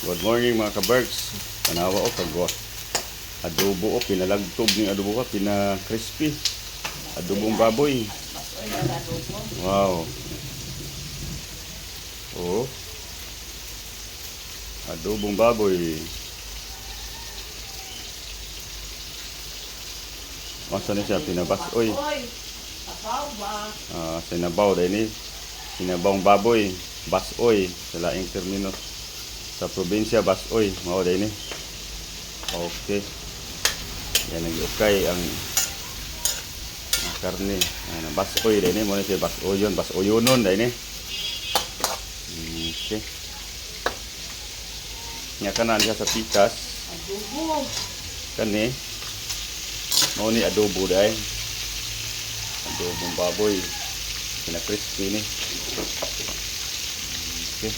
Good morning mga ka-berks. Tanawa o kagwa. Adobo o pinalagtog ng adobo ka, pina-crispy. Adobong baboy. Wow. Oh. Adobong baboy. Masa na siya pinabasoy. Sinabaw dahil ni sinabawang baboy. Basoy sa laing termino. Sa probinsya basoy mao dahil ni. Okay. Yan nag-ukay ang karne. Basoy dahil ni. Muna siya basoyon. Basoyonon dahil ni. Okay. Nga kanan siya sa pikas. Adobo. Kani. Mao ni adobo dahil. Adobong baboy. Pina-crispy ni. Okay.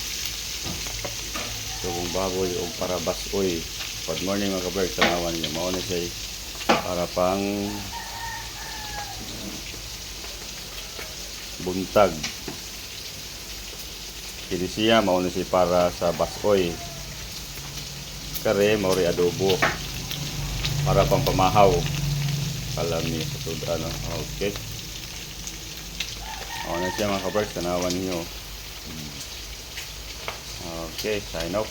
Adobong baboy o para basoy. Good morning mga ka-berks. Tanawan niyo. Mao na siya para pang buntag. Kini siya mao na siya para sa basoy. Kare mao ri adobo. Para pang pamahaw. Alam niyo sa ano. Okay. Mao na siya mga ka-berks. Tanawan niyo. Okay, sign off.